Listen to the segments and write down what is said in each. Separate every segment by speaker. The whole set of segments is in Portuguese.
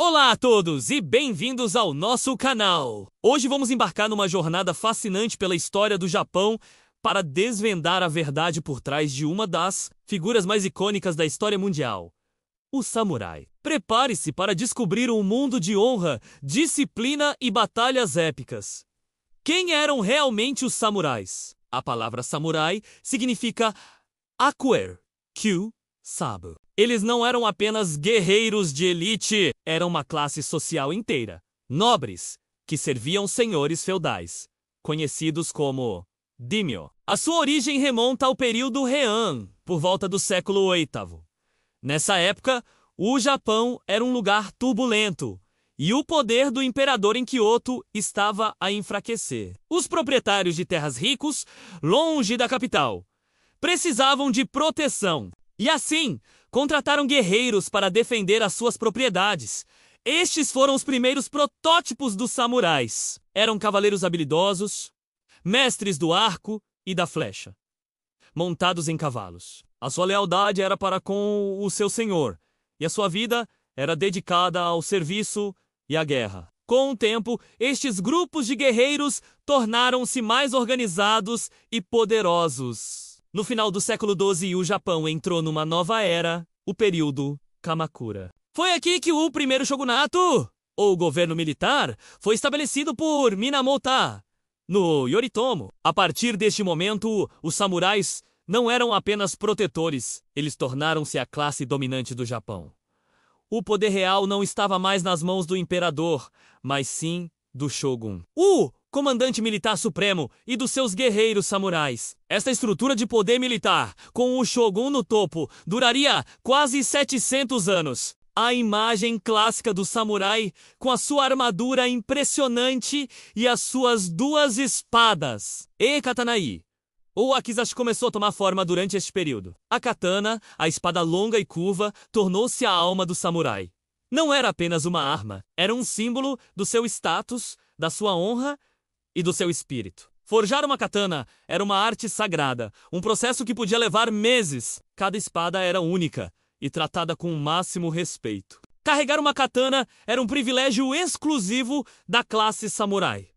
Speaker 1: Olá a todos e bem-vindos ao nosso canal! Hoje vamos embarcar numa jornada fascinante pela história do Japão para desvendar a verdade por trás de uma das figuras mais icônicas da história mundial, o samurai. Prepare-se para descobrir um mundo de honra, disciplina e batalhas épicas. Quem eram realmente os samurais? A palavra samurai significa Akuer, Kyu, Sabu. Eles não eram apenas guerreiros de elite, eram uma classe social inteira. Nobres, que serviam senhores feudais, conhecidos como daimyo. A sua origem remonta ao período Heian, por volta do século VIII. Nessa época, o Japão era um lugar turbulento, e o poder do imperador em Kyoto estava a enfraquecer. Os proprietários de terras ricos, longe da capital, precisavam de proteção. E assim, contrataram guerreiros para defender as suas propriedades. Estes foram os primeiros protótipos dos samurais. Eram cavaleiros habilidosos, mestres do arco e da flecha, montados em cavalos. A sua lealdade era para com o seu senhor, e a sua vida era dedicada ao serviço e à guerra. Com o tempo, estes grupos de guerreiros tornaram-se mais organizados e poderosos. No final do século XII, o Japão entrou numa nova era, o período Kamakura. Foi aqui que o primeiro shogunato, ou governo militar, foi estabelecido por Minamoto, no Yoritomo. A partir deste momento, os samurais não eram apenas protetores, eles tornaram-se a classe dominante do Japão. O poder real não estava mais nas mãos do imperador, mas sim do shogun, o comandante militar supremo, e dos seus guerreiros samurais. Esta estrutura de poder militar, com o shogun no topo, duraria quase 700 anos. A imagem clássica do samurai, com a sua armadura impressionante e as suas duas espadas, e katanai. O wakizashi começou a tomar forma durante este período. A katana, a espada longa e curva, tornou-se a alma do samurai. Não era apenas uma arma, era um símbolo do seu status, da sua honra e do seu espírito. Forjar uma katana era uma arte sagrada, um processo que podia levar meses. Cada espada era única e tratada com o máximo respeito. Carregar uma katana era um privilégio exclusivo da classe samurai.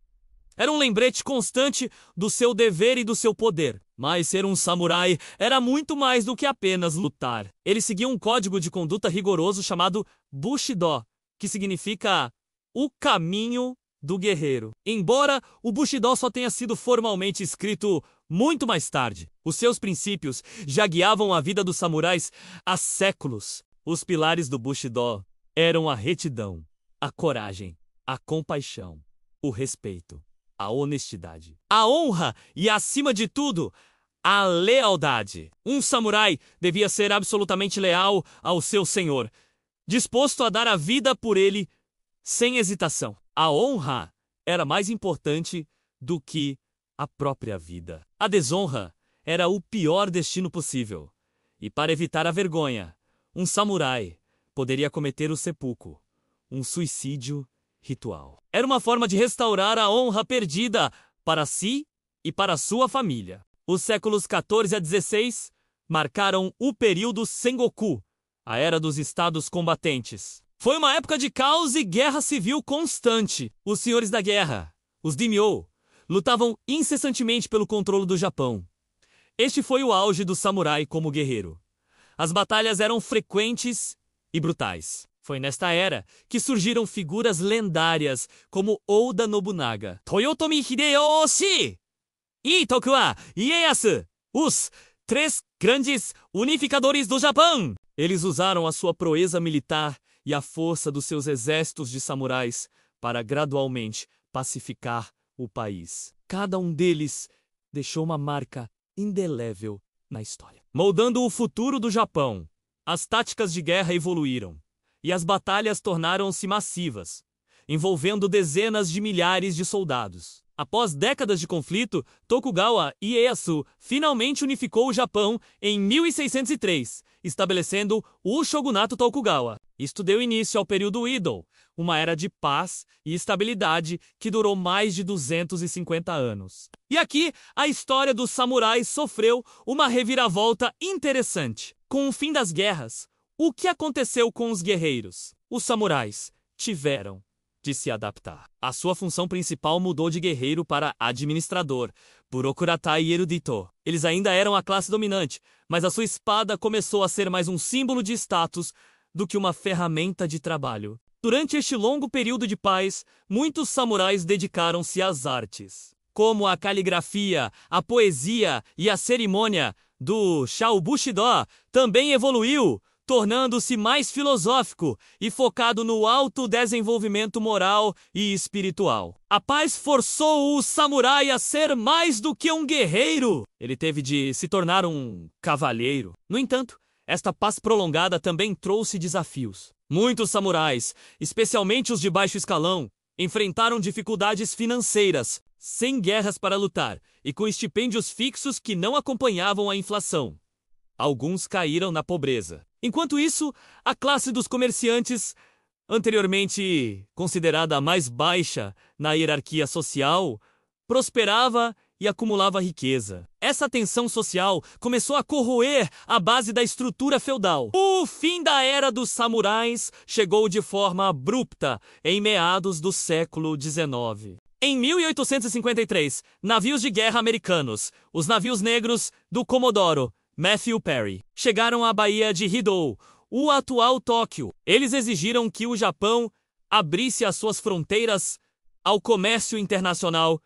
Speaker 1: Era um lembrete constante do seu dever e do seu poder. Mas ser um samurai era muito mais do que apenas lutar. Ele seguia um código de conduta rigoroso chamado Bushido, que significa o caminho do guerreiro. Embora o Bushido só tenha sido formalmente escrito muito mais tarde, os seus princípios já guiavam a vida dos samurais há séculos. Os pilares do Bushido eram a retidão, a coragem, a compaixão, o respeito, a honestidade, a honra e, acima de tudo, a lealdade. Um samurai devia ser absolutamente leal ao seu senhor, disposto a dar a vida por ele sem hesitação. A honra era mais importante do que a própria vida. A desonra era o pior destino possível. E para evitar a vergonha, um samurai poderia cometer o seppuku, um suicídio ritual. Era uma forma de restaurar a honra perdida para si e para sua família. Os séculos XIV a XVI marcaram o período Sengoku, a era dos estados combatentes. Foi uma época de caos e guerra civil constante. Os senhores da guerra, os daimyo, lutavam incessantemente pelo controle do Japão. Este foi o auge do samurai como guerreiro. As batalhas eram frequentes e brutais. Foi nesta era que surgiram figuras lendárias como Oda Nobunaga, Toyotomi Hideyoshi e Tokugawa Ieyasu, os três grandes unificadores do Japão. Eles usaram a sua proeza militar e a força dos seus exércitos de samurais para gradualmente pacificar o país. Cada um deles deixou uma marca indelével na história. Moldando o futuro do Japão, as táticas de guerra evoluíram e as batalhas tornaram-se massivas, envolvendo dezenas de milhares de soldados. Após décadas de conflito, Tokugawa Ieyasu finalmente unificou o Japão em 1603, estabelecendo o Shogunato Tokugawa. Isto deu início ao período Edo, uma era de paz e estabilidade que durou mais de 250 anos. E aqui, a história dos samurais sofreu uma reviravolta interessante. Com o fim das guerras, o que aconteceu com os guerreiros? Os samurais tiveram de se adaptar. A sua função principal mudou de guerreiro para administrador, burocrata e erudito. Eles ainda eram a classe dominante, mas a sua espada começou a ser mais um símbolo de status do que uma ferramenta de trabalho. Durante este longo período de paz, muitos samurais dedicaram-se às artes, como a caligrafia, a poesia e a cerimônia do Shaobushido também evoluiu, tornando-se mais filosófico e focado no autodesenvolvimento moral e espiritual. A paz forçou o samurai a ser mais do que um guerreiro. Ele teve de se tornar um cavalheiro. No entanto, esta paz prolongada também trouxe desafios. Muitos samurais, especialmente os de baixo escalão, enfrentaram dificuldades financeiras, sem guerras para lutar e com estipêndios fixos que não acompanhavam a inflação. Alguns caíram na pobreza. Enquanto isso, a classe dos comerciantes, anteriormente considerada a mais baixa na hierarquia social, prosperava e acumulava riqueza. Essa tensão social começou a corroer a base da estrutura feudal. O fim da era dos samurais chegou de forma abrupta em meados do século XIX. Em 1853, navios de guerra americanos, os navios negros do Comodoro Matthew Perry, chegaram à Baía de Hidou, o atual Tóquio. Eles exigiram que o Japão abrisse as suas fronteiras ao comércio internacional,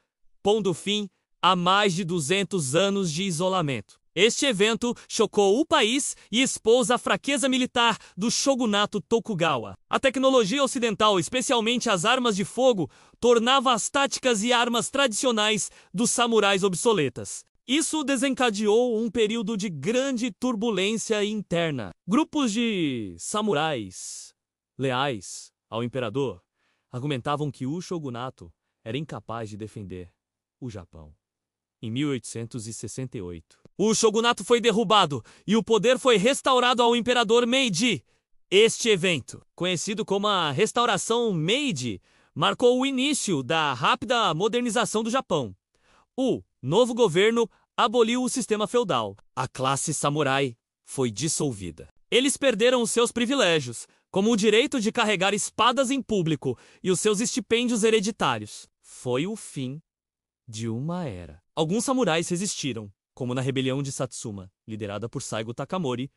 Speaker 1: pondo fim a mais de 200 anos de isolamento. Este evento chocou o país e expôs a fraqueza militar do shogunato Tokugawa. A tecnologia ocidental, especialmente as armas de fogo, tornava as táticas e armas tradicionais dos samurais obsoletas. Isso desencadeou um período de grande turbulência interna. Grupos de samurais leais ao imperador argumentavam que o shogunato era incapaz de defender o Japão. Em 1868, o shogunato foi derrubado e o poder foi restaurado ao imperador Meiji. Este evento, conhecido como a Restauração Meiji, marcou o início da rápida modernização do Japão. O novo governo aboliu o sistema feudal. A classe samurai foi dissolvida. Eles perderam os seus privilégios, como o direito de carregar espadas em público e os seus estipêndios hereditários. Foi o fim de uma era. Alguns samurais resistiram, como na rebelião de Satsuma, liderada por Saigo Takamori,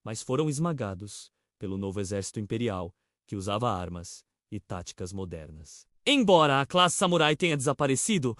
Speaker 1: mas foram esmagados pelo novo exército imperial, que usava armas e táticas modernas. Embora a classe samurai tenha desaparecido,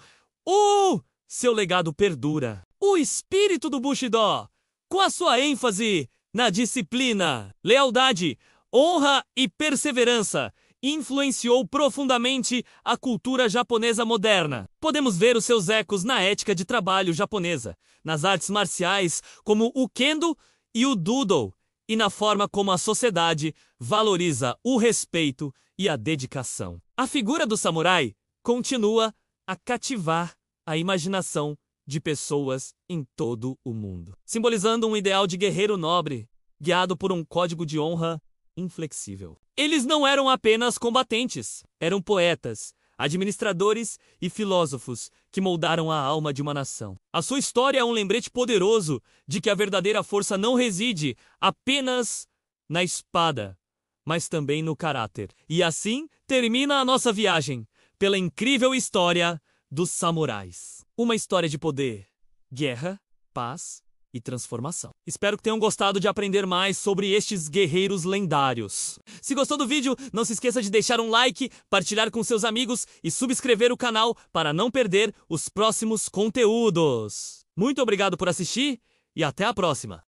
Speaker 1: seu legado perdura. O espírito do Bushido, com a sua ênfase na disciplina, lealdade, honra e perseverança, influenciou profundamente a cultura japonesa moderna. Podemos ver os seus ecos na ética de trabalho japonesa, nas artes marciais como o Kendo e o Dodo, e na forma como a sociedade valoriza o respeito e a dedicação. A figura do samurai continua a cativar a imaginação de pessoas em todo o mundo, simbolizando um ideal de guerreiro nobre, guiado por um código de honra inflexível. Eles não eram apenas combatentes, eram poetas, administradores e filósofos que moldaram a alma de uma nação. A sua história é um lembrete poderoso de que a verdadeira força não reside apenas na espada, mas também no caráter. E assim termina a nossa viagem pela incrível história dos samurais. Uma história de poder, guerra, paz e transformação. Espero que tenham gostado de aprender mais sobre estes guerreiros lendários. Se gostou do vídeo, não se esqueça de deixar um like, partilhar com seus amigos e subscrever o canal para não perder os próximos conteúdos. Muito obrigado por assistir e até a próxima!